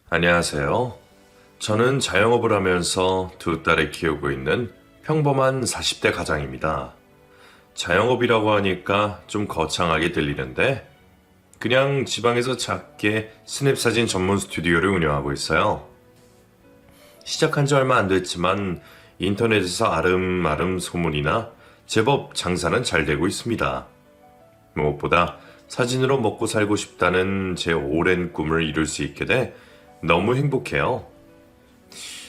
안녕하세요. 저는 자영업을 하면서 두 딸을 키우고 있는 평범한 40대 가장입니다. 자영업이라고 하니까 좀 거창하게 들리는데 그냥 지방에서 작게 스냅사진 전문 스튜디오를 운영하고 있어요. 시작한 지 얼마 안 됐지만 인터넷에서 아름아름 소문이나 제법 장사는 잘 되고 있습니다. 무엇보다 사진으로 먹고 살고 싶다는 제 오랜 꿈을 이룰 수 있게 돼 너무 행복해요.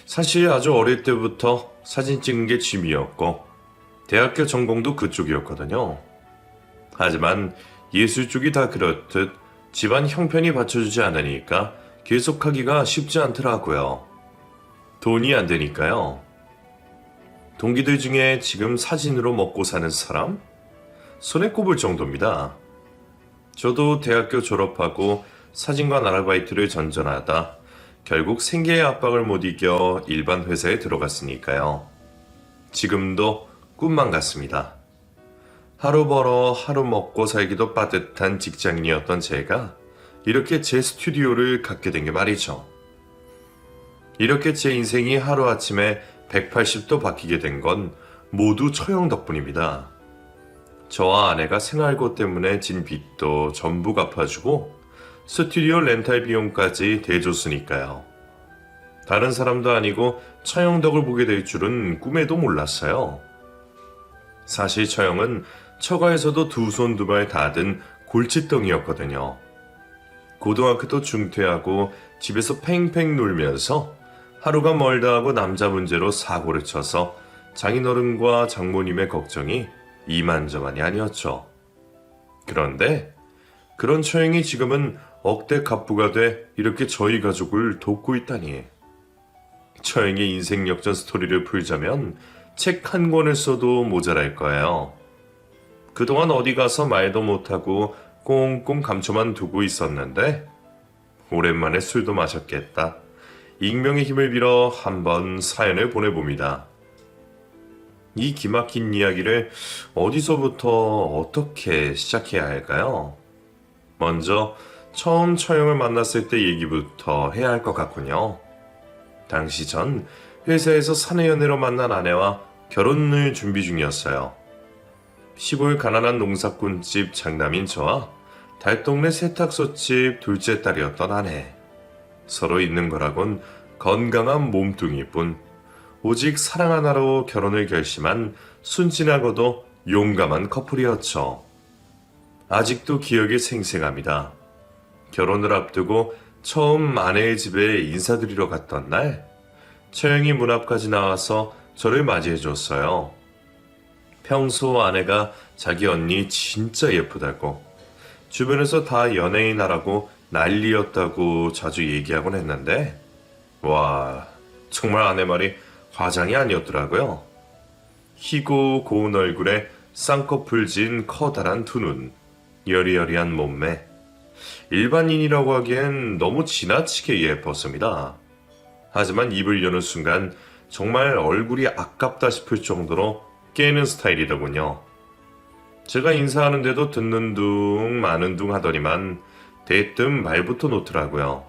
사실 아주 어릴 때부터 사진 찍는 게 취미였고, 대학교 전공도 그쪽이었거든요. 하지만 예술 쪽이 다 그렇듯 집안 형편이 받쳐주지 않으니까 계속하기가 쉽지 않더라고요. 돈이 안 되니까요. 동기들 중에 지금 사진으로 먹고 사는 사람? 손에 꼽을 정도입니다. 저도 대학교 졸업하고 사진관 아르바이트를 전전하다 결국 생계의 압박을 못 이겨 일반 회사에 들어갔으니까요. 지금도 꿈만 같습니다. 하루 벌어 하루 먹고 살기도 빠듯한 직장인이었던 제가 이렇게 제 스튜디오를 갖게 된 게 말이죠. 이렇게 제 인생이 하루아침에 180도 바뀌게 된 건 모두 처형 덕분입니다. 저와 아내가 생활고 때문에 진 빚도 전부 갚아주고 스튜디오 렌탈 비용까지 대줬으니까요. 다른 사람도 아니고 처형덕을 보게 될 줄은 꿈에도 몰랐어요. 사실 처형은 처가에서도 두 손 두 발 다 든 골칫덩이였거든요. 고등학교도 중퇴하고 집에서 팽팽 놀면서 하루가 멀다 하고 남자 문제로 사고를 쳐서 장인어른과 장모님의 걱정이 이만저만이 아니었죠. 그런데 그런 처형이 지금은 억대 갑부가 돼 이렇게 저희 가족을 돕고 있다니. 처형의 인생 역전 스토리를 풀자면 책 한 권을 써도 모자랄 거예요. 그동안 어디 가서 말도 못하고 꽁꽁 감춰만 두고 있었는데 오랜만에 술도 마셨겠다. 익명의 힘을 빌어 한번 사연을 보내봅니다. 이 기막힌 이야기를 어디서부터 어떻게 시작해야 할까요? 먼저 처음 처형을 만났을 때 얘기부터 해야 할 것 같군요. 당시 전 회사에서 사내 연애로 만난 아내와 결혼을 준비 중이었어요. 시골 가난한 농사꾼집 장남인 저와 달동네 세탁소집 둘째 딸이었던 아내. 서로 있는 거라곤 건강한 몸뚱이뿐 오직 사랑 하나로 결혼을 결심한 순진하고도 용감한 커플이었죠. 아직도 기억이 생생합니다. 결혼을 앞두고 처음 아내의 집에 인사드리러 갔던 날, 처형이 문 앞까지 나와서 저를 맞이해줬어요. 평소 아내가 자기 언니 진짜 예쁘다고, 주변에서 다 연예인하라고 난리였다고 자주 얘기하곤 했는데, 와, 정말 아내 말이 과장이 아니었더라고요. 희고 고운 얼굴에 쌍꺼풀 진 커다란 두 눈, 여리여리한 몸매. 일반인이라고 하기엔 너무 지나치게 예뻤습니다. 하지만 입을 여는 순간 정말 얼굴이 아깝다 싶을 정도로 깨는 스타일이더군요. 제가 인사하는데도 듣는 둥 마는 둥 하더니만 대뜸 말부터 놓더라고요.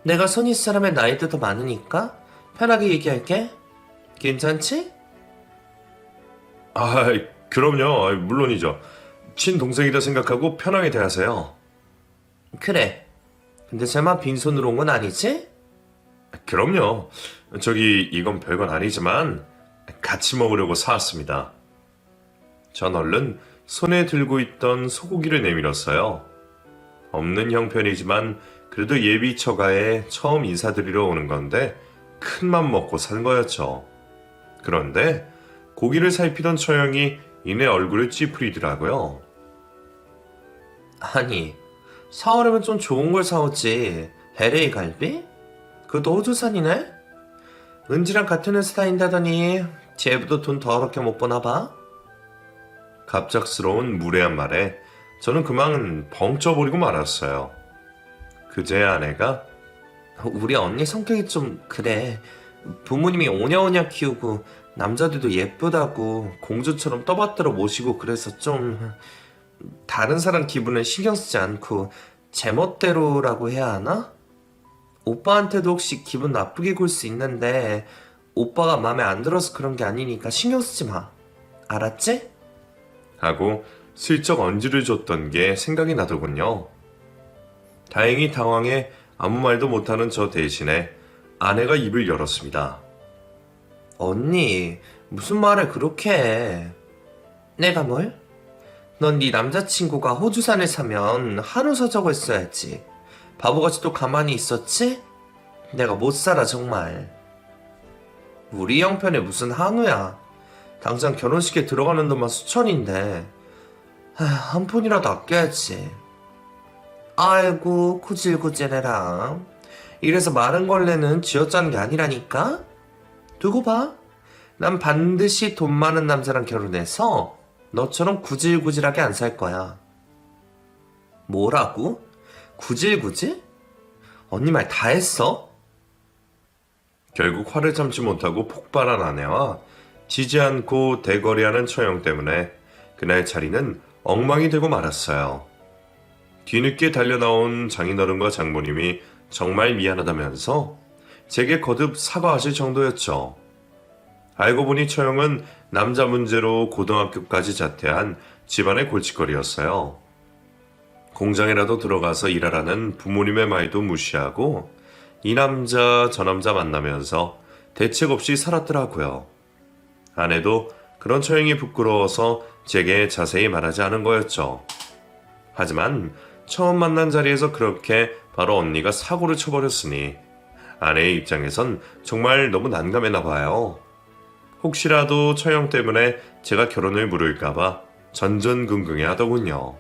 내가 선입 사람의 나이도 더 많으니까 편하게 얘기할게. 괜찮지? 아, 그럼요. 물론이죠. 친동생이다 생각하고 편하게 대하세요. 그래. 근데 설마 빈손으로 온 건 아니지? 그럼요. 저기 이건 별건 아니지만 같이 먹으려고 사왔습니다. 전 얼른 손에 들고 있던 소고기를 내밀었어요. 없는 형편이지만 그래도 예비 처가에 처음 인사드리러 오는 건데 큰맘 먹고 산 거였죠. 그런데 고기를 살피던 처형이 이내 얼굴을 찌푸리더라고요. 아니, 사오려면 좀 좋은 걸 사오지. LA 갈비? 그것도 호주산이네? 은지랑 같은 회사 다닌다더니 쟤보다 돈 더럽게 못 버나 봐? 갑작스러운 무례한 말에 저는 그만 벙쪄버리고 말았어요. 그제 아내가 우리 언니 성격이 좀 그래. 부모님이 오냐오냐 키우고 남자들도 예쁘다고 공주처럼 떠받들어 모시고 그래서 좀 다른 사람 기분을 신경 쓰지 않고 제멋대로라고 해야 하나? 오빠한테도 혹시 기분 나쁘게 굴 수 있는데 오빠가 마음에 안 들어서 그런 게 아니니까 신경 쓰지 마. 알았지? 하고 슬쩍 언지를 줬던 게 생각이 나더군요. 다행히 당황해 아무 말도 못하는 저 대신에 아내가 입을 열었습니다. 언니, 무슨 말을 그렇게 해? 내가 뭘? 넌 네 남자친구가 호주산을 사면 한우 사자고 했어야지. 바보같이 또 가만히 있었지? 내가 못 살아 정말. 우리 형편에 무슨 한우야. 당장 결혼식에 들어가는 돈만 수천인데 한 푼이라도 아껴야지. 아이고 구질구질해라. 이래서 마른 걸레는 쥐어짜는 게 아니라니까? 두고 봐. 난 반드시 돈 많은 남자랑 결혼해서 너처럼 구질구질하게 안 살 거야. 뭐라고? 구질구질? 언니 말 다 했어? 결국 화를 참지 못하고 폭발한 아내와 지지 않고 대거리하는 처형 때문에 그날 자리는 엉망이 되고 말았어요. 뒤늦게 달려나온 장인어른과 장모님이 정말 미안하다면서 제게 거듭 사과하실 정도였죠. 알고 보니 처형은 남자 문제로 고등학교까지 자퇴한 집안의 골칫거리였어요. 공장이라도 들어가서 일하라는 부모님의 말도 무시하고 이 남자 저 남자 만나면서 대책 없이 살았더라고요. 아내도 그런 처형이 부끄러워서 제게 자세히 말하지 않은 거였죠. 하지만 처음 만난 자리에서 그렇게 바로 언니가 사고를 쳐버렸으니 아내의 입장에선 정말 너무 난감했나 봐요. 혹시라도 처형 때문에 제가 결혼을 미룰까봐 전전긍긍해 하더군요.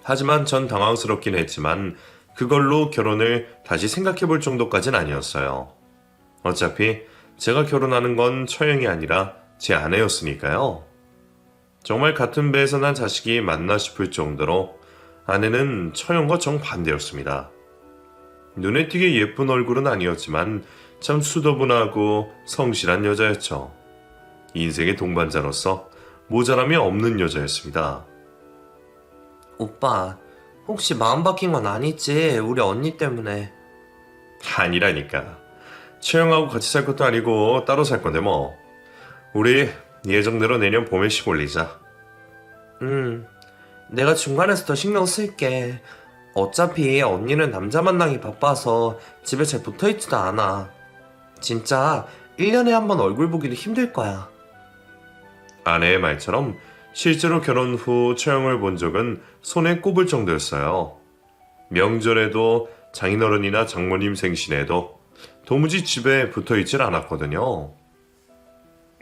하지만 전 당황스럽긴 했지만 그걸로 결혼을 다시 생각해 볼 정도까진 아니었어요. 어차피 제가 결혼하는 건 처형이 아니라 제 아내였으니까요. 정말 같은 배에서 난 자식이 맞나 싶을 정도로 아내는 처형과 정반대였습니다. 눈에 띄게 예쁜 얼굴은 아니었지만 참 수더분하고 성실한 여자였죠. 인생의 동반자로서 모자람이 없는 여자였습니다. 오빠, 혹시 마음 바뀐 건 아니지? 우리 언니 때문에. 아니라니까. 처형하고 같이 살 것도 아니고 따로 살 건데 뭐. 우리 예정대로 내년 봄에 시 올리자. 내가 중간에서 더 신경 쓸게. 어차피 언니는 남자 만나기 바빠서 집에 잘 붙어있지도 않아. 진짜 1년에 한 번 얼굴 보기도 힘들 거야. 아내의 말처럼 실제로 결혼 후 처형을 본 적은 손에 꼽을 정도였어요. 명절에도 장인어른이나 장모님 생신에도 도무지 집에 붙어있질 않았거든요.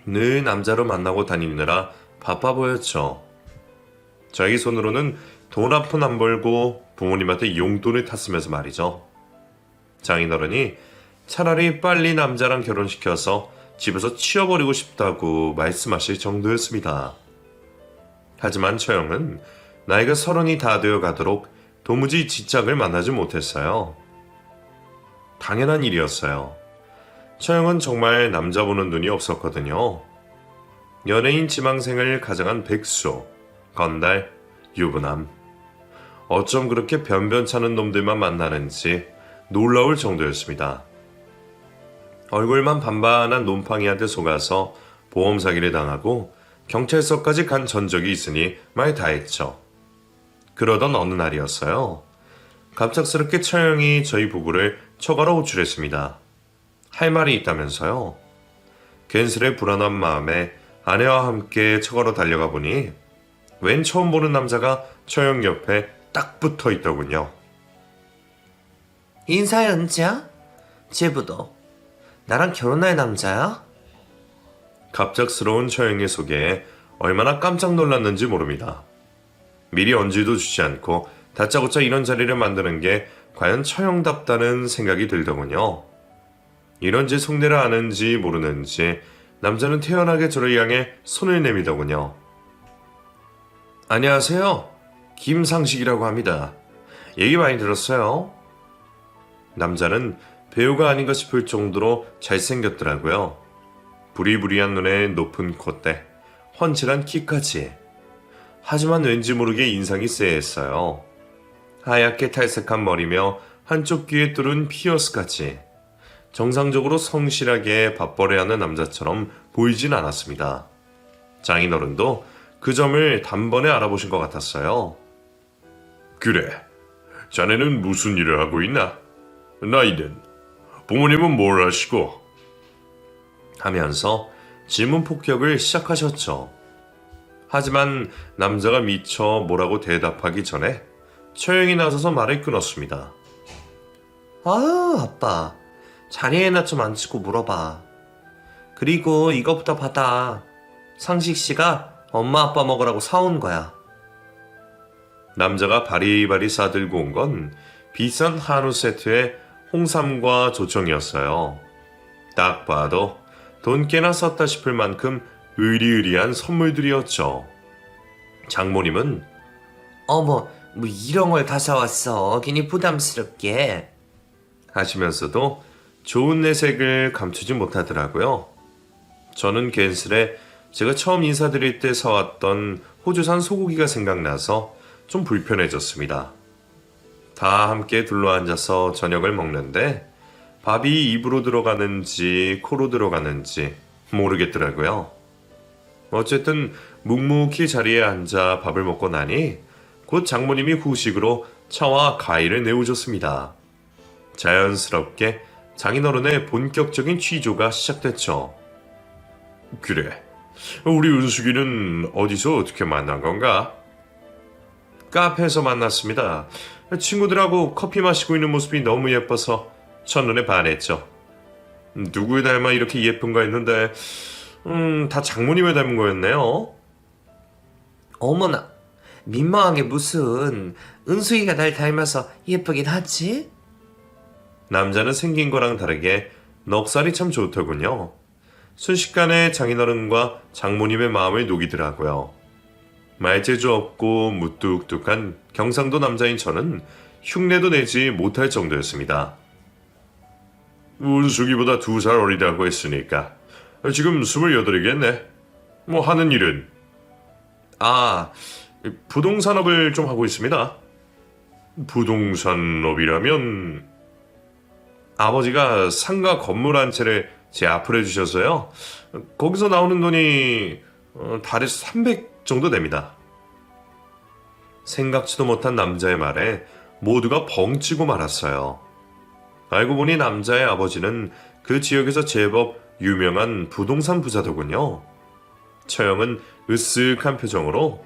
늘 남자로 만나고 다니느라 바빠 보였죠. 자기 손으로는 돈 한 푼 안 벌고 부모님한테 용돈을 탔으면서 말이죠. 장인어른이 차라리 빨리 남자랑 결혼시켜서 집에서 치워버리고 싶다고 말씀하실 정도였습니다. 하지만 처형은 나이가 30이 다 되어 가도록 도무지 지짝을 만나지 못했어요. 당연한 일이었어요. 처형은 정말 남자 보는 눈이 없었거든요. 연예인 지망생을 가장한 백수, 건달, 유부남. 어쩜 그렇게 변변찮은 놈들만 만나는지 놀라울 정도였습니다. 얼굴만 반반한 놈팡이한테 속아서 보험 사기를 당하고 경찰서까지 간 전적이 있으니 말 다했죠. 그러던 어느 날이었어요. 갑작스럽게 처형이 저희 부부를 처가로 호출했습니다. 할 말이 있다면서요. 괜스레 불안한 마음에 아내와 함께 처가로 달려가 보니 웬 처음 보는 남자가 처형 옆에 딱 붙어 있더군요. 인사해 은지야? 제부도 나랑 결혼할 남자야? 갑작스러운 처형의 소개에 얼마나 깜짝 놀랐는지 모릅니다. 미리 언지도 주지 않고 다짜고짜 이런 자리를 만드는 게 과연 처형답다는 생각이 들더군요. 이런지 속내를 아는지 모르는지 남자는 태연하게 저를 향해 손을 내미더군요. 안녕하세요. 김상식이라고 합니다. 얘기 많이 들었어요. 남자는 배우가 아닌가 싶을 정도로 잘생겼더라고요. 부리부리한 눈에 높은 콧대, 훤칠한 키까지. 하지만 왠지 모르게 인상이 쎄했어요. 하얗게 탈색한 머리며 한쪽 귀에 뚫은 피어스까지 정상적으로 성실하게 밥벌이하는 남자처럼 보이진 않았습니다. 장인어른도 그 점을 단번에 알아보신 것 같았어요. 그래, 자네는 무슨 일을 하고 있나? 나이는? 부모님은 뭘 하시고? 하면서 질문 폭격을 시작하셨죠. 하지만 남자가 미처 뭐라고 대답하기 전에 처형이 나서서 말을 끊었습니다. 아유, 아빠. 자리에나 좀 앉히고 물어봐. 그리고 이거부터 받아. 상식 씨가 엄마 아빠 먹으라고 사온 거야. 남자가 바리바리 싸들고 온 건 비싼 한우 세트에 홍삼과 조청이었어요. 딱 봐도 돈 꽤나 썼다 싶을 만큼 의리의리한 선물들이었죠. 장모님은 어머, 뭐 이런 걸 다 사왔어. 괜히 부담스럽게. 하시면서도 좋은 내색을 감추지 못하더라고요. 저는 괜스레 제가 처음 인사드릴 때 사왔던 호주산 소고기가 생각나서 좀 불편해졌습니다. 다 함께 둘러앉아서 저녁을 먹는데 밥이 입으로 들어가는지 코로 들어가는지 모르겠더라고요. 어쨌든 묵묵히 자리에 앉아 밥을 먹고 나니 곧 장모님이 후식으로 차와 과일을 내어줬습니다. 자연스럽게 장인어른의 본격적인 취조가 시작됐죠. 그래, 우리 은숙이는 어디서 어떻게 만난 건가? 카페에서 만났습니다. 친구들하고 커피 마시고 있는 모습이 너무 예뻐서 첫눈에 반했죠. 누구를 닮아 이렇게 예쁜가 했는데 다 장모님을 닮은 거였네요. 어머나, 민망하게 무슨. 은수이가 날 닮아서 예쁘긴 하지? 남자는 생긴 거랑 다르게 넉살이 참 좋더군요. 순식간에 장인어른과 장모님의 마음을 녹이더라고요. 말재주 없고 무뚝뚝한 경상도 남자인 저는 흉내도 내지 못할 정도였습니다. 은숙이보다 2살 어리다고 했으니까 지금 28이겠네. 뭐 하는 일은? 부동산업을 좀 하고 있습니다. 부동산업이라면 아버지가 상가 건물 한 채를 제 앞으로 해주셔서요. 거기서 나오는 돈이 달에 300 정도 됩니다. 생각지도 못한 남자의 말에 모두가 벙찌고 말았어요. 알고 보니 남자의 아버지는 그 지역에서 제법 유명한 부동산 부자더군요. 처형은 으쓱한 표정으로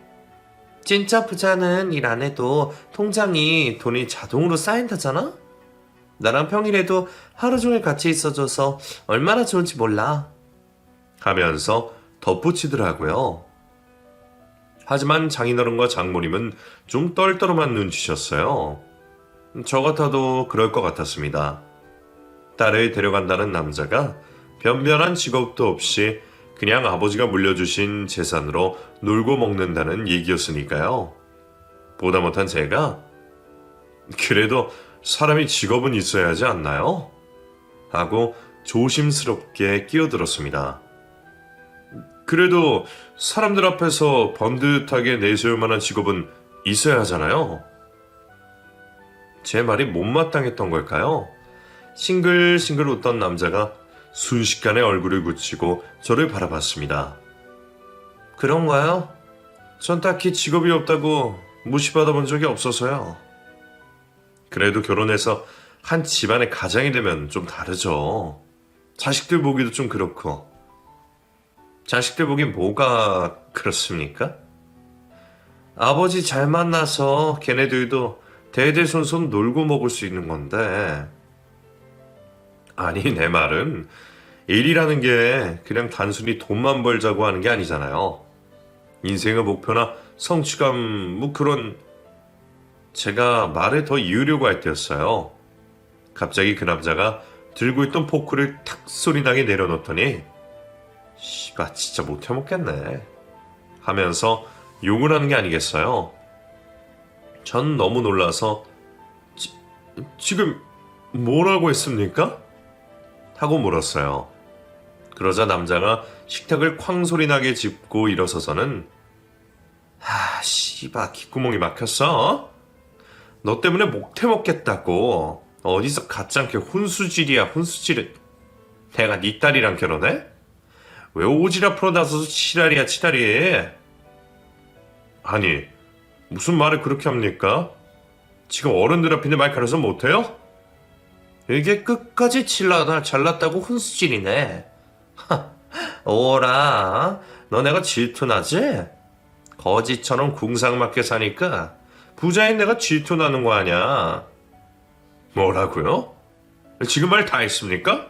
진짜 부자는 일 안 해도 통장이 돈이 자동으로 쌓인다잖아? 나랑 평일에도 하루 종일 같이 있어줘서 얼마나 좋은지 몰라. 하면서 덧붙이더라고요. 하지만 장인어른과 장모님은 좀 떨떠름한 눈치셨어요. 저 같아도 그럴 것 같았습니다. 딸을 데려간다는 남자가 변변한 직업도 없이 그냥 아버지가 물려주신 재산으로 놀고 먹는다는 얘기였으니까요. 보다 못한 제가 그래도 사람이 직업은 있어야 하지 않나요? 하고 조심스럽게 끼어들었습니다. 그래도 사람들 앞에서 번듯하게 내세울 만한 직업은 있어야 하잖아요. 제 말이 못마땅했던 걸까요? 싱글싱글 웃던 남자가 순식간에 얼굴을 굳히고 저를 바라봤습니다. 그런가요? 전 딱히 직업이 없다고 무시받아본 적이 없어서요. 그래도 결혼해서 한 집안의 가장이 되면 좀 다르죠. 자식들 보기도 좀 그렇고. 자식들 보기 뭐가 그렇습니까? 아버지 잘 만나서 걔네들도 대대손손 놀고 먹을 수 있는 건데. 아니, 내 말은 일이라는 게 그냥 단순히 돈만 벌자고 하는 게 아니잖아요. 인생의 목표나 성취감, 뭐 그런. 제가 말을 더 이으려고 할 때였어요. 갑자기 그 남자가 들고 있던 포크를 탁 소리나게 내려놓더니 씨발 진짜 못 해먹겠네 하면서 욕을 하는 게 아니겠어요. 전 너무 놀라서 지금 뭐라고 했습니까? 하고 물었어요. 그러자 남자가 식탁을 쾅 소리나게 짚고 일어서서는 씨발 귓구멍이 막혔어? 너 때문에 못 해먹겠다고. 어디서 가짜게 혼수질이야, 혼수질은. 내가 네 딸이랑 결혼해? 왜 오지랖 풀어 나서서 치라리야, 치라리. 아니, 무슨 말을 그렇게 합니까? 지금 어른들 앞인데 말 가려서 못해요? 이게 끝까지 칠라나 잘났다고 훈수질이네. 오라, 너 내가 질투나지? 거지처럼 궁상맞게 사니까 부자인 내가 질투나는 거 아냐? 뭐라고요? 지금 말 다 했습니까?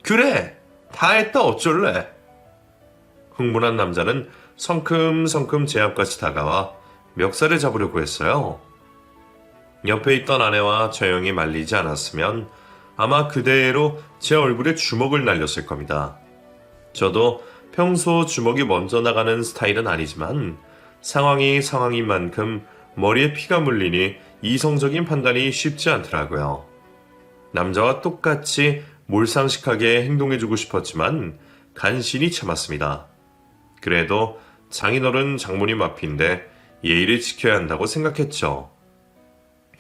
그래, 다 했다 어쩔래? 흥분한 남자는 성큼성큼 제 앞까지 다가와 멱살을 잡으려고 했어요. 옆에 있던 아내와 처형이 말리지 않았으면 아마 그대로 제 얼굴에 주먹을 날렸을 겁니다. 저도 평소 주먹이 먼저 나가는 스타일은 아니지만 상황이 상황인 만큼 머리에 피가 물리니 이성적인 판단이 쉽지 않더라고요. 남자와 똑같이 몰상식하게 행동해주고 싶었지만 간신히 참았습니다. 그래도 장인어른 장모님 앞인데 예의를 지켜야 한다고 생각했죠.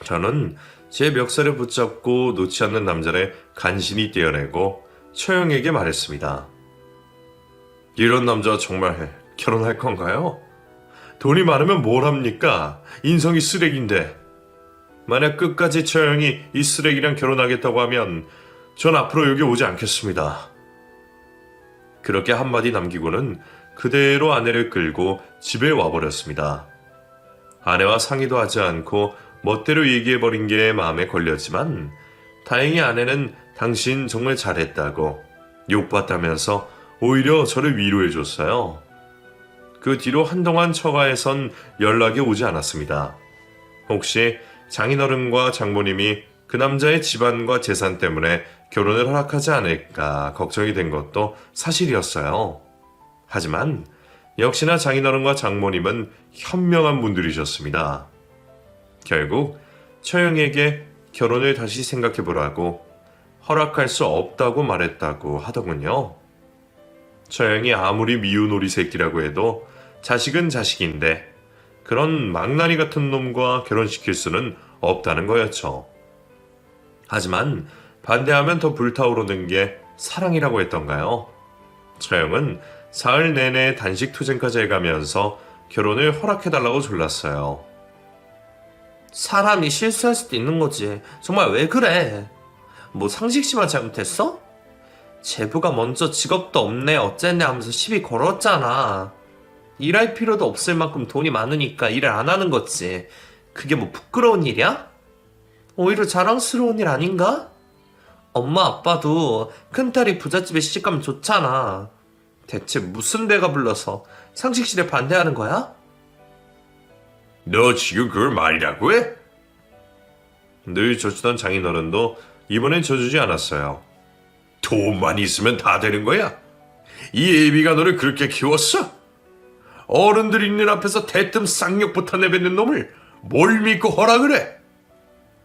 저는 제 멱살을 붙잡고 놓지 않는 남자를 간신히 떼어내고 처형에게 말했습니다. 이런 남자 정말 결혼할 건가요? 돈이 많으면 뭘 합니까? 인성이 쓰레기인데. 만약 끝까지 처형이 이 쓰레기랑 결혼하겠다고 하면 전 앞으로 여기 오지 않겠습니다. 그렇게 한마디 남기고는 그대로 아내를 끌고 집에 와버렸습니다. 아내와 상의도 하지 않고 멋대로 얘기해버린 게 마음에 걸렸지만 다행히 아내는 당신 정말 잘했다고 욕봤다면서 오히려 저를 위로해줬어요. 그 뒤로 한동안 처가에선 연락이 오지 않았습니다. 혹시 장인어른과 장모님이 그 남자의 집안과 재산 때문에 결혼을 허락하지 않을까 걱정이 된 것도 사실이었어요. 하지만 역시나 장인어른과 장모님은 현명한 분들이셨습니다. 결국 처형에게 결혼을 다시 생각해보라고 허락할 수 없다고 말했다고 하더군요. 처형이 아무리 미운 오리 새끼라고 해도 자식은 자식인데 그런 망나니 같은 놈과 결혼시킬 수는 없다는 거였죠. 하지만 반대하면 더 불타오르는 게 사랑이라고 했던가요? 처형은 사흘 내내 단식 투쟁까지 해가면서 결혼을 허락해달라고 졸랐어요. 사람이 실수할 수도 있는 거지. 정말 왜 그래? 뭐 상식씨만 잘못했어? 제부가 먼저 직업도 없네 어쨌네 하면서 시비 걸었잖아. 일할 필요도 없을 만큼 돈이 많으니까 일을 안 하는 거지. 그게 뭐 부끄러운 일이야? 오히려 자랑스러운 일 아닌가? 엄마 아빠도 큰딸이 부잣집에 시집가면 좋잖아. 대체 무슨 배가 불러서 상식씨를 반대하는 거야? 너 지금 그걸 말이라고 해? 늘 져주던 장인어른도 이번엔 져주지 않았어요. 돈만 있으면 다 되는 거야? 이 애비가 너를 그렇게 키웠어? 어른들 있는 앞에서 대뜸 쌍욕부터 내뱉는 놈을 뭘 믿고 허락을 해?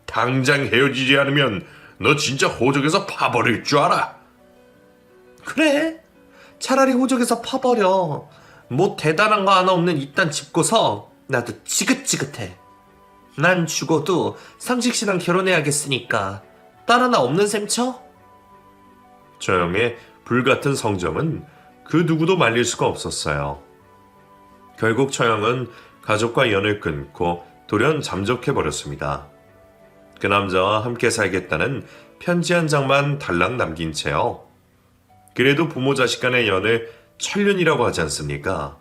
당장 헤어지지 않으면 너 진짜 호적에서 파버릴 줄 알아. 그래? 차라리 호적에서 파버려. 뭐 대단한 거 하나 없는 이딴 집고서 나도 지긋지긋해. 난 죽어도 상식씨랑 결혼해야겠으니까 딸 하나 없는 셈 쳐? 처형의 불같은 성정은 그 누구도 말릴 수가 없었어요. 결국 처형은 가족과 연을 끊고 돌연 잠적해버렸습니다. 그 남자와 함께 살겠다는 편지 한 장만 달랑 남긴 채요. 그래도 부모 자식 간의 연을 천륜이라고 하지 않습니까?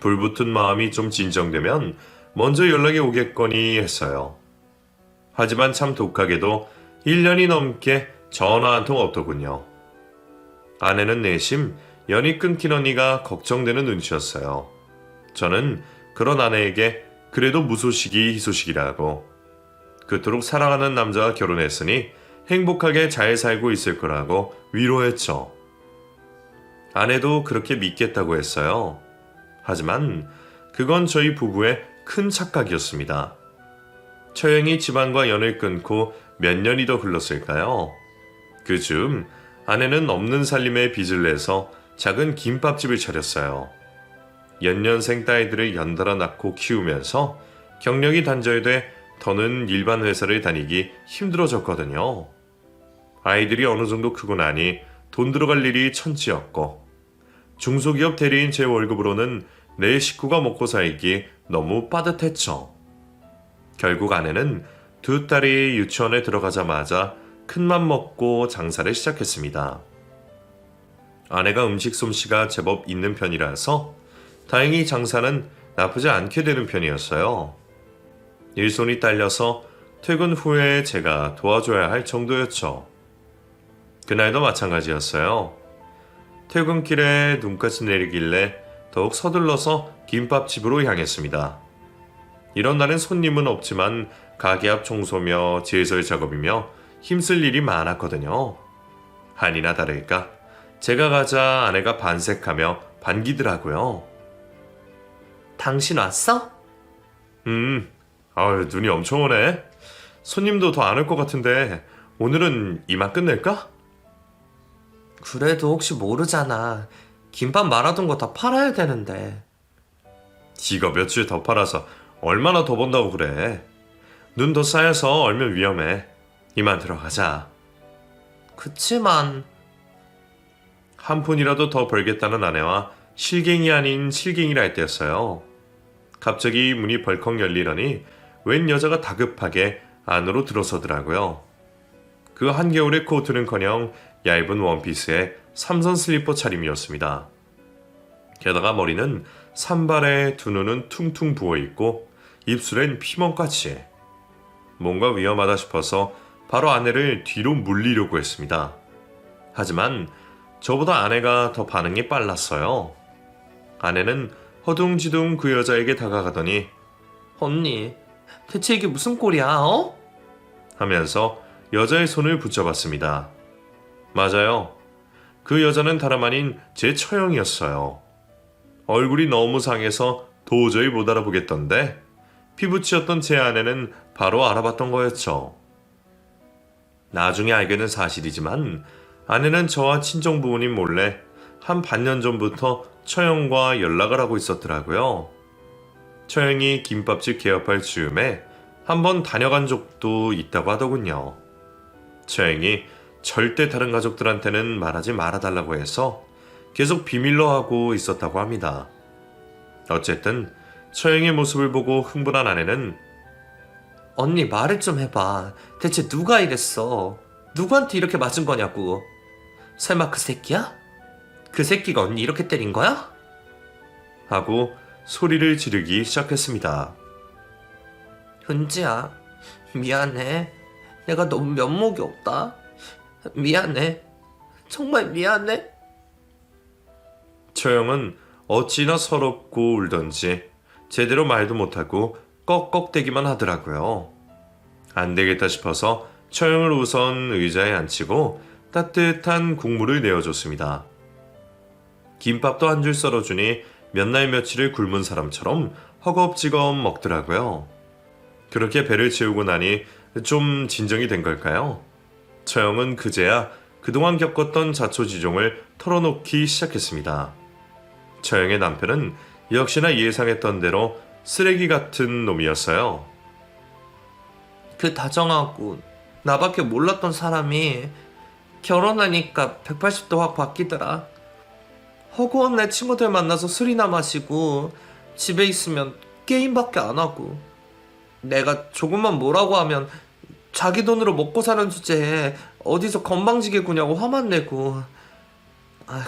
불붙은 마음이 좀 진정되면 먼저 연락이 오겠거니 했어요. 하지만 참 독하게도 1년이 넘게 전화 한 통 없더군요. 아내는 내심 연이 끊긴 언니가 걱정되는 눈치였어요. 저는 그런 아내에게 그래도 무소식이 희소식이라고, 그토록 사랑하는 남자와 결혼했으니 행복하게 잘 살고 있을 거라고 위로했죠. 아내도 그렇게 믿겠다고 했어요. 하지만 그건 저희 부부의 큰 착각이었습니다. 처형이 집안과 연을 끊고 몇 년이 더 흘렀을까요? 그 즈음 아내는 없는 살림에 빚을 내서 작은 김밥집을 차렸어요. 연년생 딸들을 연달아 낳고 키우면서 경력이 단절돼 더는 일반 회사를 다니기 힘들어졌거든요. 아이들이 어느 정도 크고 나니 돈 들어갈 일이 천지였고, 중소기업 대리인 제 월급으로는 내 식구가 먹고 살기 너무 빠듯했죠. 결국 아내는 두 딸이 유치원에 들어가자마자 큰맘 먹고 장사를 시작했습니다. 아내가 음식 솜씨가 제법 있는 편이라서 다행히 장사는 나쁘지 않게 되는 편이었어요. 일손이 딸려서 퇴근 후에 제가 도와줘야 할 정도였죠. 그날도 마찬가지였어요. 퇴근길에 눈까지 내리길래 더욱 서둘러서 김밥집으로 향했습니다. 이런 날은 손님은 없지만 가게 앞 청소며 제설 작업이며 힘쓸 일이 많았거든요. 아니나 다를까 제가 가자 아내가 반색하며 반기더라고요. 당신 왔어? 눈이 엄청 오네. 손님도 더 안 올 것 같은데 오늘은 이만 끝낼까? 그래도 혹시 모르잖아. 김밥 말아둔 거 다 팔아야 되는데. 이거 며칠 더 팔아서 얼마나 더 번다고 그래. 눈 더 쌓여서 얼면 위험해. 이만 들어가자. 그치만 한 푼이라도 더 벌겠다는 아내와 실갱이 아닌 실갱이라 할 때였어요. 갑자기 문이 벌컥 열리더니 웬 여자가 다급하게 안으로 들어서더라고요. 그 한겨울의 코트는커녕 얇은 원피스에 삼선 슬리퍼 차림이었습니다. 게다가 머리는 산발에 두 눈은 퉁퉁 부어있고 입술엔 피멍까지. 뭔가 위험하다 싶어서 바로 아내를 뒤로 물리려고 했습니다. 하지만 저보다 아내가 더 반응이 빨랐어요. 아내는 허둥지둥 그 여자에게 다가가더니 언니, 대체 이게 무슨 꼴이야, 어? 하면서 여자의 손을 붙잡았습니다. 맞아요. 그 여자는 다름 아닌 제 처형이었어요. 얼굴이 너무 상해서 도저히 못 알아보겠던데 피부치였던 제 아내는 바로 알아봤던 거였죠. 나중에 알게 된 사실이지만 아내는 저와 친정 부모님 몰래 한 반년 전부터 처형과 연락을 하고 있었더라고요. 처형이 김밥집 개업할 즈음에 한번 다녀간 적도 있다고 하더군요. 처형이 절대 다른 가족들한테는 말하지 말아달라고 해서 계속 비밀로 하고 있었다고 합니다. 어쨌든 처형의 모습을 보고 흥분한 아내는 언니 말을 좀 해봐. 대체 누가 이랬어? 누구한테 이렇게 맞은 거냐고. 설마 그 새끼야? 그 새끼가 언니 이렇게 때린 거야? 하고 소리를 지르기 시작했습니다. 은지야, 미안해. 내가 너무 면목이 없다. 미안해. 정말 미안해. 처형은 어찌나 서럽고 울던지 제대로 말도 못하고 꺽꺽대기만 하더라고요. 안 되겠다 싶어서 처형을 우선 의자에 앉히고 따뜻한 국물을 내어줬습니다. 김밥도 한 줄 썰어주니 몇 날 며칠을 굶은 사람처럼 허겁지겁 먹더라고요. 그렇게 배를 채우고 나니 좀 진정이 된 걸까요? 처형은 그제야 그동안 겪었던 자초지종을 털어놓기 시작했습니다. 처형의 남편은 역시나 예상했던 대로 쓰레기 같은 놈이었어요. 그 다정하고 나밖에 몰랐던 사람이 결혼하니까 180도 확 바뀌더라. 허구한 내 친구들 만나서 술이나 마시고 집에 있으면 게임밖에 안 하고 내가 조금만 뭐라고 하면 자기 돈으로 먹고 사는 주제에 어디서 건방지게 구냐고 화만 내고.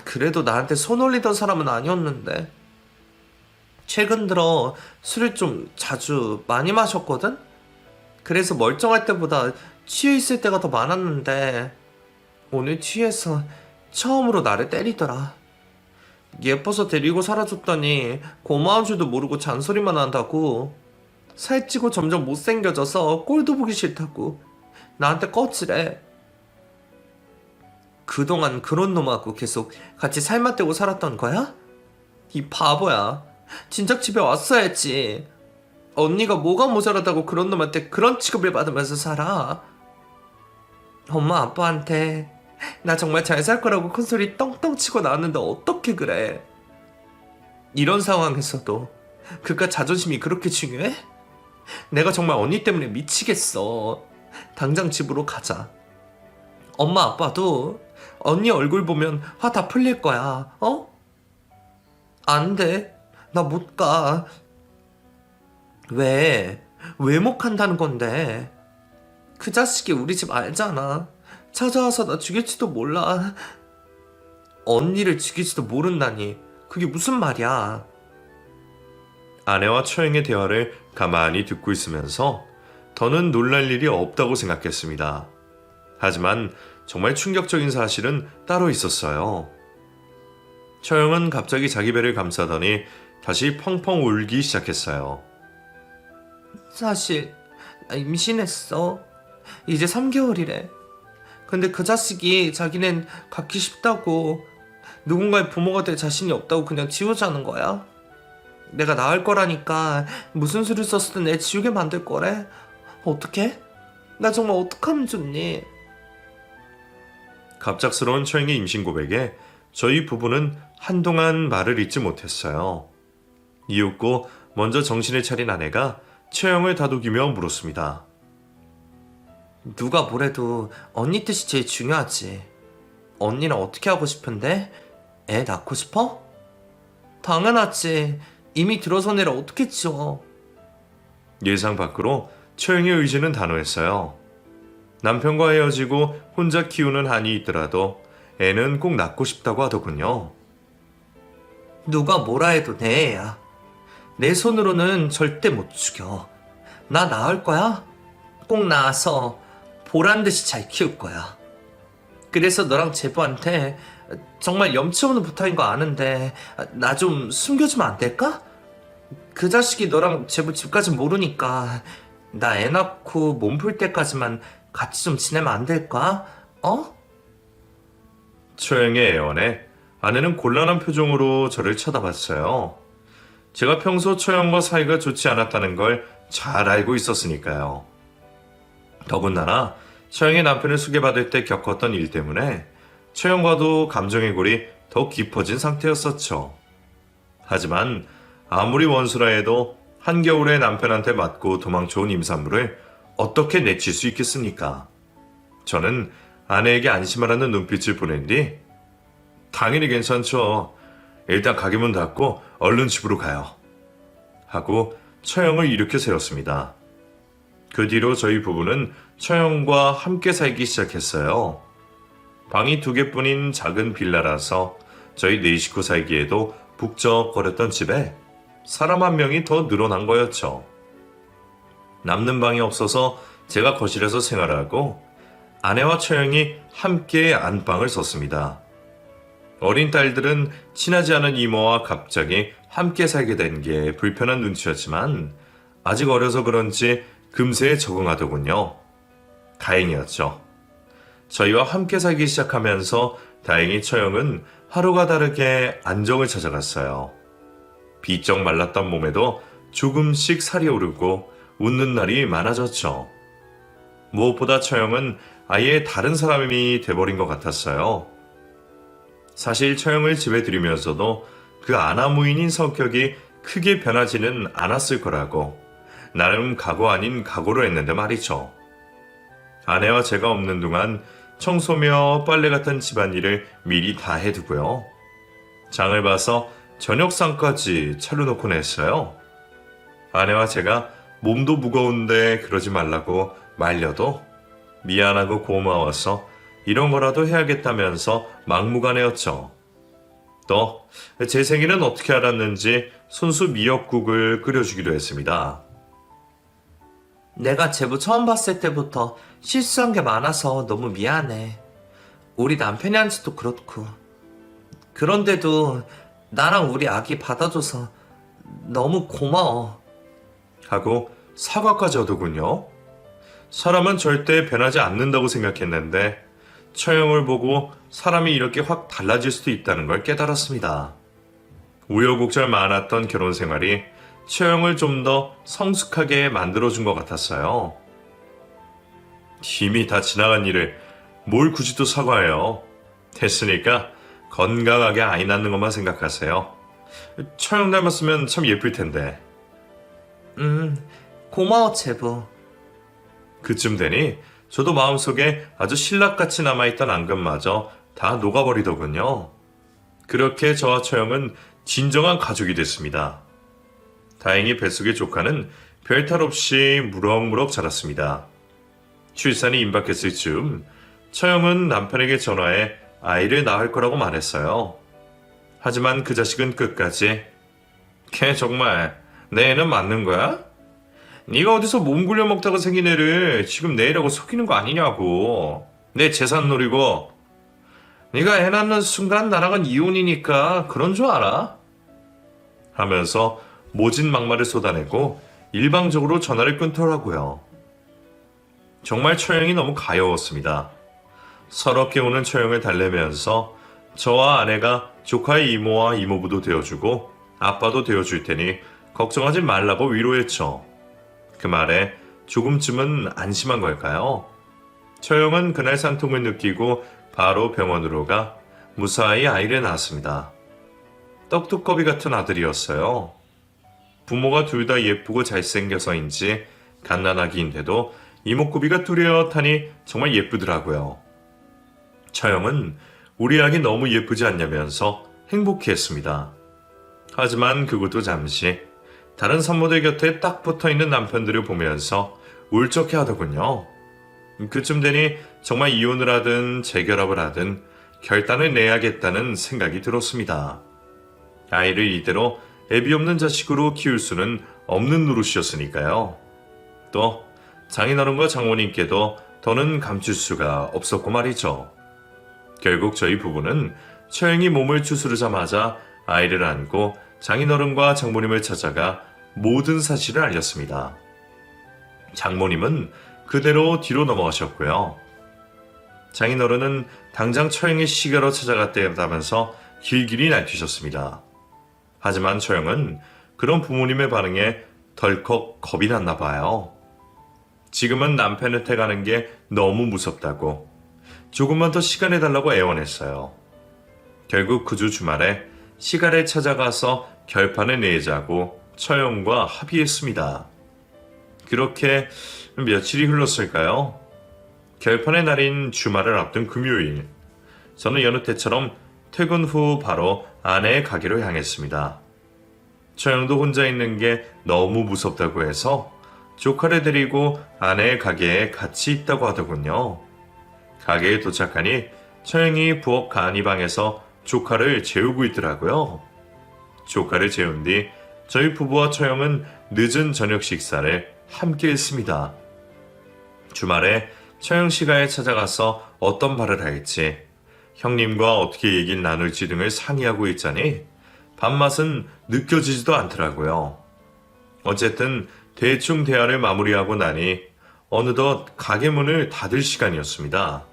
그래도 나한테 손 올리던 사람은 아니었는데 최근 들어 술을 좀 자주 많이 마셨거든? 그래서 멀쩡할 때보다 취해 있을 때가 더 많았는데 오늘 취해서 처음으로 나를 때리더라. 예뻐서 데리고 살아줬더니 고마운 줄도 모르고 잔소리만 한다고. 살찌고 점점 못생겨져서 꼴도 보기 싫다고 나한테 꺼지래. 그동안 그런 놈하고 계속 같이 살맛대고 살았던 거야? 이 바보야. 진작 집에 왔어야지. 언니가 뭐가 모자라다고 그런 놈한테 그런 취급을 받으면서 살아. 엄마 아빠한테 나 정말 잘 살 거라고 큰소리 떵떵 치고 나왔는데 어떻게 그래? 이런 상황에서도 그깟 자존심이 그렇게 중요해? 내가 정말 언니 때문에 미치겠어. 당장 집으로 가자. 엄마 아빠도 언니 얼굴 보면 화 다 풀릴 거야. 어? 안 돼. 나 못 가. 왜? 왜 못 간다는 건데? 그 자식이 우리 집 알잖아. 찾아와서 나 죽일지도 몰라. 언니를 죽일지도 모른다니. 그게 무슨 말이야? 아내와 처형의 대화를 가만히 듣고 있으면서 더는 놀랄 일이 없다고 생각했습니다. 하지만 정말 충격적인 사실은 따로 있었어요. 처형은 갑자기 자기 배를 감싸더니 다시 펑펑 울기 시작했어요. 사실 나 임신했어. 이제 3개월이래. 근데 그 자식이 자기는 갖기 쉽다고, 누군가의 부모가 될 자신이 없다고 그냥 지우자는 거야. 내가 낳을 거라니까 무슨 수를 썼든 애 지우게 만들 거래. 어떡해? 나 정말 어떡하면 좋니? 갑작스러운 처형의 임신 고백에 저희 부부는 한동안 말을 잇지 못했어요. 이윽고 먼저 정신을 차린 아내가 처형을 다독이며 물었습니다. 누가 뭐래도 언니 뜻이 제일 중요하지. 언니랑 어떻게 하고 싶은데? 애 낳고 싶어? 당연하지. 이미 들어선 애를 어떻게 지워? 예상 밖으로 처형의 의지는 단호했어요. 남편과 헤어지고 혼자 키우는 한이 있더라도 애는 꼭 낳고 싶다고 하더군요. 누가 뭐라 해도 내 애야. 내 손으로는 절대 못 죽여. 나 낳을 거야? 꼭 낳아서 보란 듯이 잘 키울 거야. 그래서 너랑 제부한테 정말 염치 없는 부탁인 거 아는데 나 좀 숨겨주면 안 될까? 그 자식이 너랑 제부 집까지 모르니까 나 애 낳고 몸 풀 때까지만 같이 좀 지내면 안 될까? 어? 처형의 애원에 아내는 곤란한 표정으로 저를 쳐다봤어요. 제가 평소 처형과 사이가 좋지 않았다는 걸 잘 알고 있었으니까요. 더군다나 처형의 남편을 소개받을 때 겪었던 일 때문에 처형과도 감정의 골이 더 깊어진 상태였었죠. 하지만 아무리 원수라 해도 한겨울에 남편한테 맞고 도망쳐온 임산부를 어떻게 내칠 수 있겠습니까? 저는 아내에게 안심하라는 눈빛을 보낸 뒤 당연히 괜찮죠. 일단 가게 문 닫고 얼른 집으로 가요. 하고 처형을 일으켜 세웠습니다. 그 뒤로 저희 부부는 처형과 함께 살기 시작했어요. 방이 2개뿐인 작은 빌라라서 저희 4식구 살기에도 북적거렸던 집에 사람 한 명이 더 늘어난 거였죠. 남는 방이 없어서 제가 거실에서 생활하고 아내와 처형이 함께 안방을 썼습니다. 어린 딸들은 친하지 않은 이모와 갑자기 함께 살게 된 게 불편한 눈치였지만 아직 어려서 그런지 금세 적응하더군요. 다행이었죠. 저희와 함께 살기 시작하면서 다행히 처형은 하루가 다르게 안정을 찾아갔어요. 비쩍 말랐던 몸에도 조금씩 살이 오르고 웃는 날이 많아졌죠. 무엇보다 처형은 아예 다른 사람이 돼버린 것 같았어요. 사실 처형을 집에 들이면서도 그 아나무인인 성격이 크게 변하지는 않았을 거라고 나름 각오 아닌 각오로 했는데 말이죠. 아내와 제가 없는 동안 청소며 빨래 같은 집안일을 미리 다 해두고요. 장을 봐서 저녁상까지 차려놓곤 했어요. 아내와 제가 몸도 무거운데 그러지 말라고 말려도 미안하고 고마워서 이런 거라도 해야겠다면서 막무가내였죠. 또 제 생일은 어떻게 알았는지 손수 미역국을 끓여주기도 했습니다. 내가 제부 처음 봤을 때부터 실수한 게 많아서 너무 미안해. 우리 남편이 한지도 그렇고. 그런데도 나랑 우리 아기 받아줘서 너무 고마워. 하고 사과까지 하더군요. 사람은 절대 변하지 않는다고 생각했는데 처형을 보고 사람이 이렇게 확 달라질 수도 있다는 걸 깨달았습니다. 우여곡절 많았던 결혼 생활이 처형을 좀 더 성숙하게 만들어준 것 같았어요. 이미 다 지나간 일을 뭘 굳이 또 사과해요. 됐으니까 건강하게 아이 낳는 것만 생각하세요. 처형 닮았으면 참 예쁠 텐데. 고마워, 제부. 그쯤 되니 저도 마음속에 아주 신락같이 남아있던 앙금마저 다 녹아버리더군요. 그렇게 저와 처형은 진정한 가족이 됐습니다. 다행히 뱃속의 조카는 별탈 없이 무럭무럭 자랐습니다. 출산이 임박했을 즈음 처형은 남편에게 전화해 아이를 낳을 거라고 말했어요. 하지만 그 자식은 끝까지 걔 정말 내 애는 맞는 거야? 네가 어디서 몸 굴려 먹다가 생긴 애를 지금 내 애라고 속이는 거 아니냐고. 내 재산 노리고. 네가 애 낳는 순간 나랑은 이혼이니까 그런 줄 알아? 하면서 모진 막말을 쏟아내고 일방적으로 전화를 끊더라고요. 정말 처형이 너무 가여웠습니다. 서럽게 우는 처형을 달래면서 저와 아내가 조카의 이모와 이모부도 되어주고 아빠도 되어줄 테니 걱정하지 말라고 위로했죠. 그 말에 조금쯤은 안심한 걸까요? 처형은 그날 산통을 느끼고 바로 병원으로 가 무사히 아이를 낳았습니다. 떡두꺼비 같은 아들이었어요. 부모가 둘 다 예쁘고 잘생겨서인지 갓난아기인데도 이목구비가 뚜렷하니 정말 예쁘더라고요. 처형은 우리 아기 너무 예쁘지 않냐면서 행복해했습니다. 하지만 그것도 잠시 다른 산모들 곁에 딱 붙어있는 남편들을 보면서 울적해 하더군요. 그쯤 되니 정말 이혼을 하든 재결합을 하든 결단을 내야겠다는 생각이 들었습니다. 아이를 이대로 애비 없는 자식으로 키울 수는 없는 노릇이었으니까요. 또 장인어른과 장모님께도 더는 감출 수가 없었고 말이죠. 결국 저희 부부는 처형이 몸을 추스르자마자 아이를 안고 장인어른과 장모님을 찾아가 모든 사실을 알렸습니다. 장모님은 그대로 뒤로 넘어가셨고요. 장인어른은 당장 처형의 시가로 찾아갔다면서 길길이 날뛰셨습니다. 하지만 처형은 그런 부모님의 반응에 덜컥 겁이 났나 봐요. 지금은 남편을 태가는 게 너무 무섭다고 조금만 더 시간을 달라고 애원했어요. 결국 그 주 주말에 시가를 찾아가서 결판을 내자고 처형과 합의했습니다. 그렇게 며칠이 흘렀을까요? 결판의 날인 주말을 앞둔 금요일, 저는 여느 때처럼 퇴근 후 바로 아내의 가게로 향했습니다. 처형도 혼자 있는 게 너무 무섭다고 해서 조카를 데리고 아내의 가게에 같이 있다고 하더군요. 가게에 도착하니 처형이 부엌 간이방에서 조카를 재우고 있더라고요. 조카를 재운 뒤 저희 부부와 처형은 늦은 저녁 식사를 함께 했습니다. 주말에 처형 시가에 찾아가서 어떤 말을 할지, 형님과 어떻게 얘기를 나눌지 등을 상의하고 있자니 밥맛은 느껴지지도 않더라고요. 어쨌든 대충 대화를 마무리하고 나니 어느덧 가게 문을 닫을 시간이었습니다.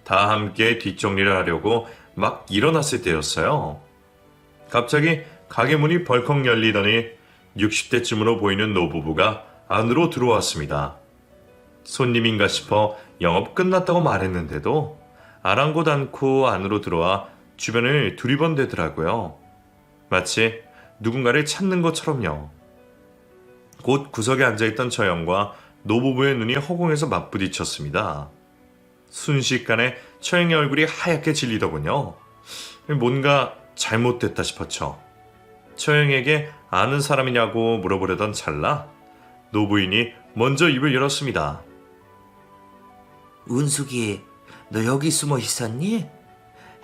다 함께 뒷정리를 하려고 막 일어났을 때였어요. 갑자기 가게 문이 벌컥 열리더니 60대쯤으로 보이는 노부부가 안으로 들어왔습니다. 손님인가 싶어 영업 끝났다고 말했는데도 아랑곳 않고 안으로 들어와 주변을 두리번대더라고요. 마치 누군가를 찾는 것처럼요. 곧 구석에 앉아있던 처형과 노부부의 눈이 허공에서 맞부딪혔습니다. 순식간에 처형의 얼굴이 하얗게 질리더군요. 뭔가 잘못됐다 싶었죠. 처형에게 아는 사람이냐고 물어보려던 찰나 노부인이 먼저 입을 열었습니다. 은숙이, 너 여기 숨어 있었니?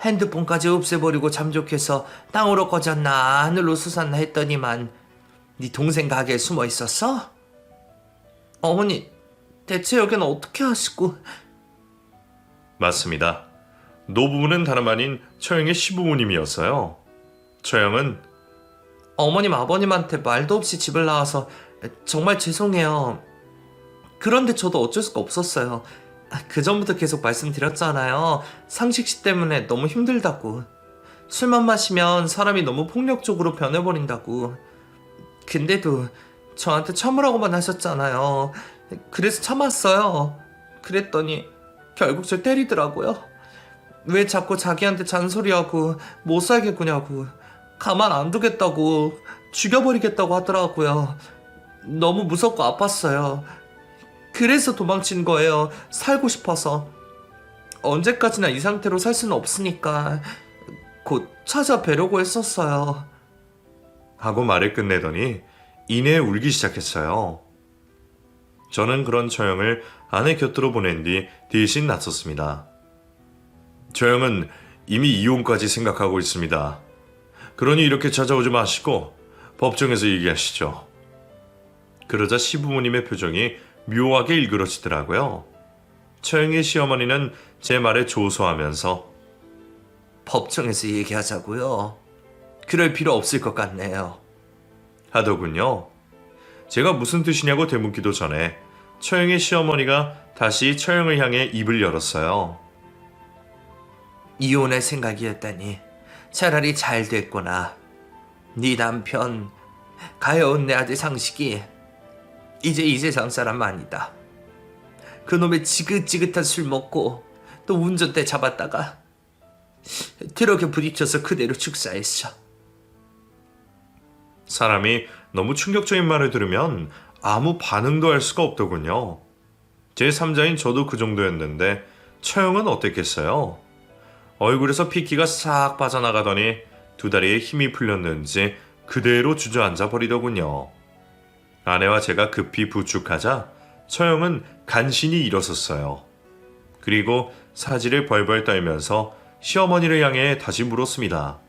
핸드폰까지 없애버리고 잠적해서 땅으로 꺼졌나 하늘로 솟았나 했더니만 네 동생 가게에 숨어 있었어? 어머니, 대체 여기는 어떻게 하시고... 맞습니다. 노부부는 다름 아닌 처형의 시부모님이었어요. 처형은 어머님 아버님한테 말도 없이 집을 나와서 정말 죄송해요. 그런데 저도 어쩔 수가 없었어요. 그 전부터 계속 말씀드렸잖아요. 상식씨 때문에 너무 힘들다고. 술만 마시면 사람이 너무 폭력적으로 변해버린다고. 근데도 저한테 참으라고만 하셨잖아요. 그래서 참았어요. 그랬더니 결국 절 때리더라고요. 왜 자꾸 자기한테 잔소리하고 못 살게 구냐고, 가만 안 두겠다고, 죽여버리겠다고 하더라고요. 너무 무섭고 아팠어요. 그래서 도망친 거예요. 살고 싶어서. 언제까지나 이 상태로 살 수는 없으니까 곧 찾아뵈려고 했었어요. 하고 말을 끝내더니 이내 울기 시작했어요. 저는 그런 처형을 아내 곁으로 보낸 뒤 대신 나섰습니다. 처형은 이미 이혼까지 생각하고 있습니다. 그러니 이렇게 찾아오지 마시고 법정에서 얘기하시죠. 그러자 시부모님의 표정이 묘하게 일그러지더라고요. 처형의 시어머니는 제 말에 조소하면서 법정에서 얘기하자고요. 그럴 필요 없을 것 같네요. 하더군요. 제가 무슨 뜻이냐고 되묻기도 전에 처형의 시어머니가 다시 처형을 향해 입을 열었어요. 이혼할 생각이었다니 차라리 잘 됐구나. 네 남편 가여운 내 아들 상식이 이제 이 세상 사람 아니다. 그놈의 지긋지긋한 술 먹고 또 운전대 잡았다가 트럭에 부딪혀서 그대로 축사했어. 사람이 너무 충격적인 말을 들으면 아무 반응도 할 수가 없더군요. 제 3자인 저도 그 정도였는데 처형은 어땠겠어요? 얼굴에서 핏기가 싹 빠져나가더니 두 다리에 힘이 풀렸는지 그대로 주저앉아 버리더군요. 아내와 제가 급히 부축하자 처형은 간신히 일어섰어요. 그리고 사지를 벌벌 떨면서 시어머니를 향해 다시 물었습니다.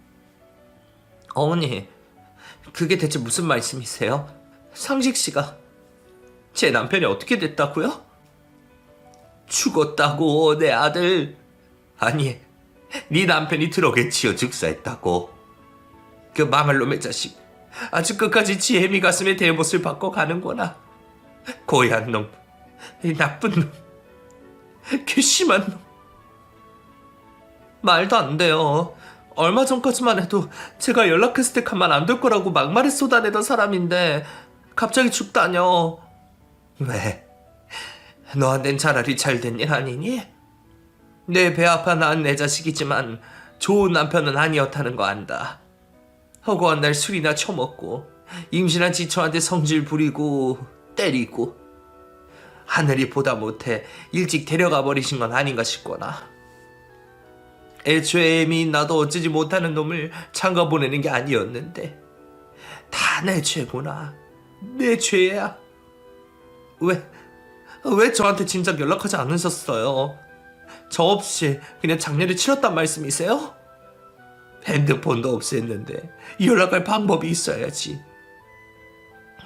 어머니, 그게 대체 무슨 말씀이세요? 상식 씨가 제 남편이 어떻게 됐다고요? 죽었다고, 내 아들. 아니, 네 남편이 트럭에 치여 즉사했다고. 그 망할 놈의 자식, 아주 끝까지 지 애미 가슴에 대못을 받고 가는구나. 고얀 놈, 이 나쁜 놈, 괘씸한 놈. 말도 안 돼요. 얼마 전까지만 해도 제가 연락했을 때 가만 안 둘 거라고 막말을 쏟아내던 사람인데 갑자기 죽다뇨. 왜? 너한텐 차라리 잘된 일 아니니? 내 배 아파 낳은 내 자식이지만 좋은 남편은 아니었다는 거 안다. 허구한 날 술이나 처먹고 임신한 지처한테 성질 부리고 때리고 하늘이 보다 못해 일찍 데려가 버리신 건 아닌가 싶거나. 애초에 애미인 나도 어찌지 못하는 놈을 장가 보내는 게 아니었는데 다 내 죄구나. 내 죄야. 왜 저한테 진작 연락하지 않으셨어요? 저 없이 그냥 장례를 치렀단 말씀이세요? 핸드폰도 없앴는데 연락할 방법이 있어야지.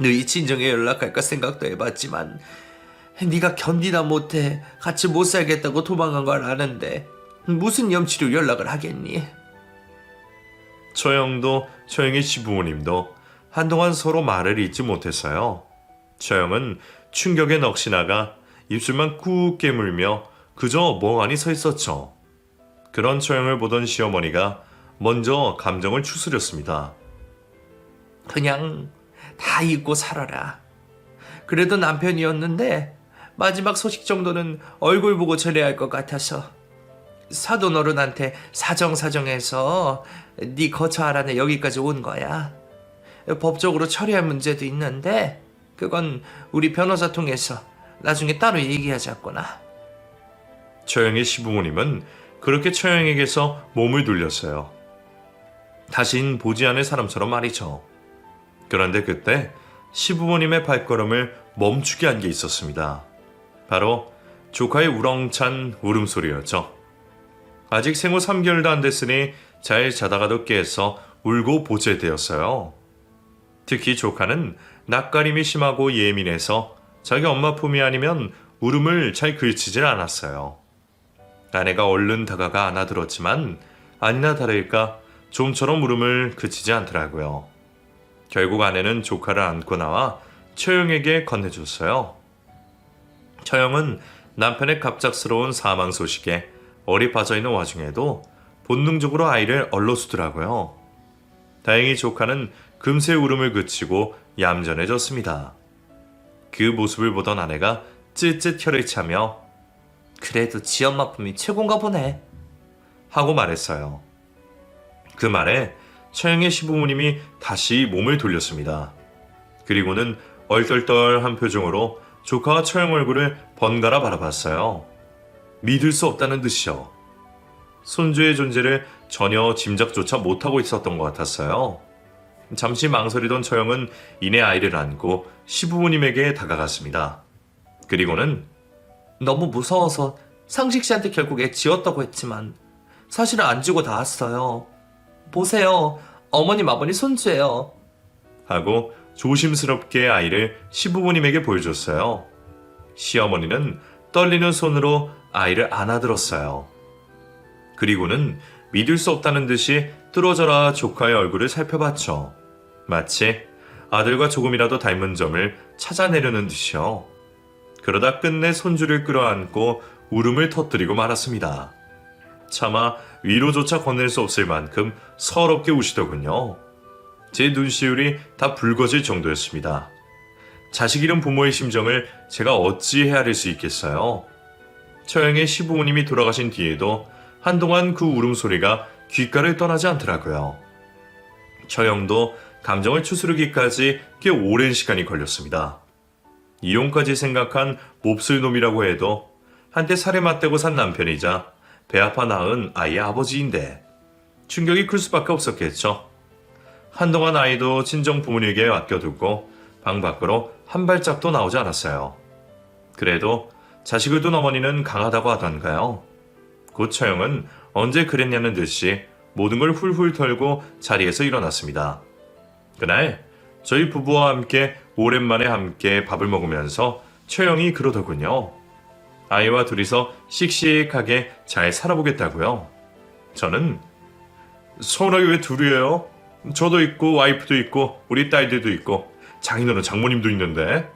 너희 친정에 연락할까 생각도 해봤지만 네가 견디다 못해 같이 못 살겠다고 도망간 걸 아는데 무슨 염치로 연락을 하겠니? 처형도 처형의 시부모님도 한동안 서로 말을 잇지 못했어요. 처형은 충격에 넋이 나가 입술만 꾹 깨물며 그저 멍하니 서 있었죠. 그런 처형을 보던 시어머니가 먼저 감정을 추스렸습니다. 그냥 다 잊고 살아라. 그래도 남편이었는데 마지막 소식 정도는 얼굴 보고 전해야 할 것 같아서 사돈 어른한테 사정사정해서 네 거처 알아내 여기까지 온 거야. 법적으로 처리할 문제도 있는데 그건 우리 변호사 통해서 나중에 따로 얘기하자꾸나. 처형의 시부모님은 그렇게 처형에게서 몸을 돌렸어요. 다신 보지 않을 사람처럼 말이죠. 그런데 그때 시부모님의 발걸음을 멈추게 한 게 있었습니다. 바로 조카의 우렁찬 울음소리였죠. 아직 생후 3개월도 안 됐으니 잘 자다가도 깨서 울고 보채되었어요. 특히 조카는 낯가림이 심하고 예민해서 자기 엄마 품이 아니면 울음을 잘 그치질 않았어요. 아내가 얼른 다가가 안아들었지만 아니나 다를까 좀처럼 울음을 그치지 않더라고요. 결국 아내는 조카를 안고 나와 처형에게 건네줬어요. 처형은 남편의 갑작스러운 사망 소식에 얼이 빠져있는 와중에도 본능적으로 아이를 얼러주더라고요. 다행히 조카는 금세 울음을 그치고 얌전해졌습니다. 그 모습을 보던 아내가 쯧쯧 혀를 차며 그래도 지 엄마 품이 최고인가 보네 하고 말했어요. 그 말에 처형의 시부모님이 다시 몸을 돌렸습니다. 그리고는 얼떨떨한 표정으로 조카와 처형 얼굴을 번갈아 바라봤어요. 믿을 수 없다는 듯이요. 손주의 존재를 전혀 짐작조차 못하고 있었던 것 같았어요. 잠시 망설이던 처형은 이내 아이를 안고 시부모님에게 다가갔습니다. 그리고는 너무 무서워서 상식 씨한테 결국 애 지웠다고 했지만 사실은 안 지고 나왔어요. 보세요. 어머님 아버님 손주예요. 하고 조심스럽게 아이를 시부모님에게 보여줬어요. 시어머니는 떨리는 손으로 아이를 안아들었어요. 그리고는 믿을 수 없다는 듯이 뚫어져라 조카의 얼굴을 살펴봤죠. 마치 아들과 조금이라도 닮은 점을 찾아내려는 듯이요. 그러다 끝내 손주를 끌어안고 울음을 터뜨리고 말았습니다. 차마 위로조차 건넬 수 없을 만큼 서럽게 우시더군요. 제 눈시울이 다 붉어질 정도였습니다. 자식 잃은 부모의 심정을 제가 어찌 헤아릴 수 있겠어요. 처형의 시부모님이 돌아가신 뒤에도 한동안 그 울음소리가 귓가를 떠나지 않더라고요. 처형도 감정을 추스르기까지 꽤 오랜 시간이 걸렸습니다. 이혼까지 생각한 몹쓸 놈이라고 해도 한때 살에 맞대고 산 남편이자 배 아파 낳은 아이의 아버지인데 충격이 클 수밖에 없었겠죠. 한동안 아이도 친정 부모님에게 맡겨두고 방 밖으로 한 발짝도 나오지 않았어요. 그래도 자식을 둔 어머니는 강하다고 하던가요. 곧 처형은 언제 그랬냐는 듯이 모든 걸 훌훌 털고 자리에서 일어났습니다. 그날 저희 부부와 함께 오랜만에 함께 밥을 먹으면서 처형이 그러더군요. 아이와 둘이서 씩씩하게 잘 살아보겠다고요. 저는 서운하게 왜 둘이에요? 저도 있고 와이프도 있고 우리 딸들도 있고 장인어른 장모님도 있는데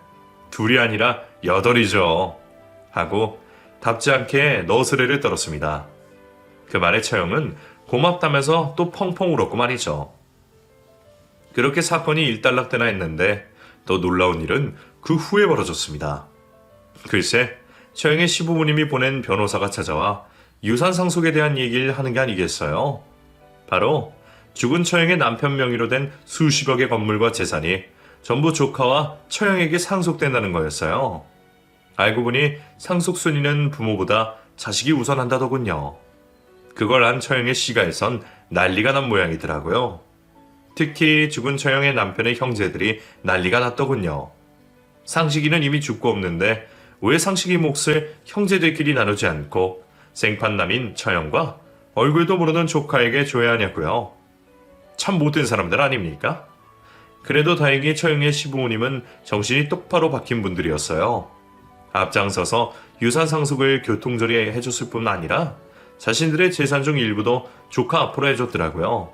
둘이 아니라 8이죠. 하고 답지 않게 너스레를 떨었습니다. 그 말에 처형은 고맙다면서 또 펑펑 울었고 말이죠. 그렇게 사건이 일단락되나 했는데 더 놀라운 일은 그 후에 벌어졌습니다. 글쎄 처형의 시부모님이 보낸 변호사가 찾아와 유산 상속에 대한 얘기를 하는 게 아니겠어요. 바로 죽은 처형의 남편 명의로 된 수십억의 건물과 재산이 전부 조카와 처형에게 상속된다는 거였어요. 알고 보니 상속 순위는 부모보다 자식이 우선한다더군요. 그걸 안 처형의 시가에선 난리가 난 모양이더라고요. 특히 죽은 처형의 남편의 형제들이 난리가 났더군요. 상식이는 이미 죽고 없는데 왜 상식이 몫을 형제들끼리 나누지 않고 생판남인 처형과 얼굴도 모르는 조카에게 줘야 하냐고요. 참 못된 사람들 아닙니까? 그래도 다행히 처형의 시부모님은 정신이 똑바로 박힌 분들이었어요. 앞장서서 유산 상속을 교통절이 해줬을 뿐 아니라 자신들의 재산 중 일부도 조카 앞으로 해줬더라고요.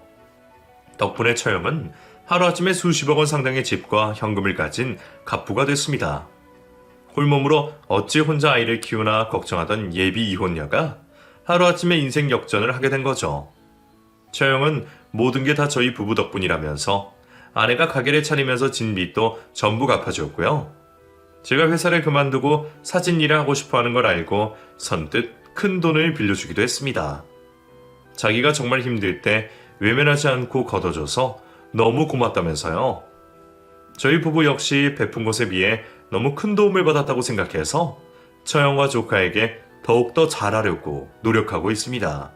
덕분에 처형은 하루아침에 수십억 원 상당의 집과 현금을 가진 갑부가 됐습니다. 홀몸으로 어찌 혼자 아이를 키우나 걱정하던 예비 이혼녀가 하루아침에 인생 역전을 하게 된 거죠. 처형은 모든 게 다 저희 부부 덕분이라면서 아내가 가게를 차리면서 진 빚도 전부 갚아주었고요. 제가 회사를 그만두고 사진 일을 하고 싶어하는 걸 알고 선뜻 큰 돈을 빌려주기도 했습니다. 자기가 정말 힘들 때 외면하지 않고 걷어줘서 너무 고맙다면서요. 저희 부부 역시 베푼 것에 비해 너무 큰 도움을 받았다고 생각해서 처형과 조카에게 더욱더 잘하려고 노력하고 있습니다.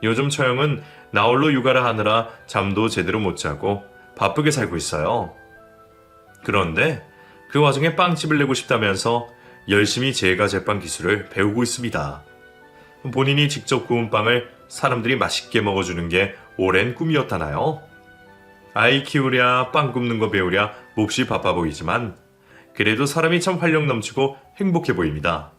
요즘 처형은 나홀로 육아를 하느라 잠도 제대로 못 자고 바쁘게 살고 있어요. 그런데 그 와중에 빵집을 내고 싶다면서 열심히 제과 제빵 기술을 배우고 있습니다. 본인이 직접 구운 빵을 사람들이 맛있게 먹어주는 게 오랜 꿈이었다나요? 아이 키우랴 빵 굽는 거 배우랴 몹시 바빠 보이지만 그래도 사람이 참 활력 넘치고 행복해 보입니다.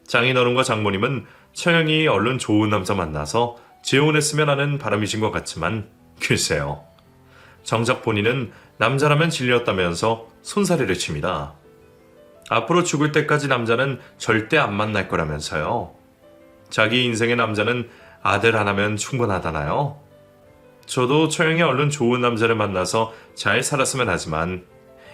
장인어른과 장모님은 처형이 얼른 좋은 남자 만나서 재혼했으면 하는 바람이신 것 같지만 글쎄요. 정작 본인은 남자라면 질렸다면서 손사래를 칩니다. 앞으로 죽을 때까지 남자는 절대 안 만날 거라면서요. 자기 인생의 남자는 아들 하나면 충분하다나요? 저도 처형이 얼른 좋은 남자를 만나서 잘 살았으면 하지만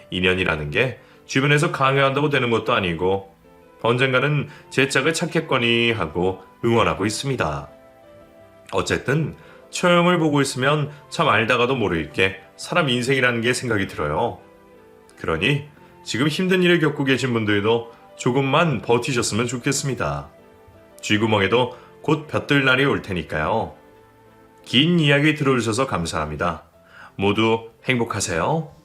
인연이라는 게 주변에서 강요한다고 되는 것도 아니고 언젠가는 제 짝을 찾겠거니 하고 응원하고 있습니다. 어쨌든 처형을 보고 있으면 참 알다가도 모를 게 사람 인생이라는 게 생각이 들어요. 그러니 지금 힘든 일을 겪고 계신 분들도 조금만 버티셨으면 좋겠습니다. 쥐구멍에도 곧 볕들 날이 올 테니까요. 긴 이야기 들어주셔서 감사합니다. 모두 행복하세요.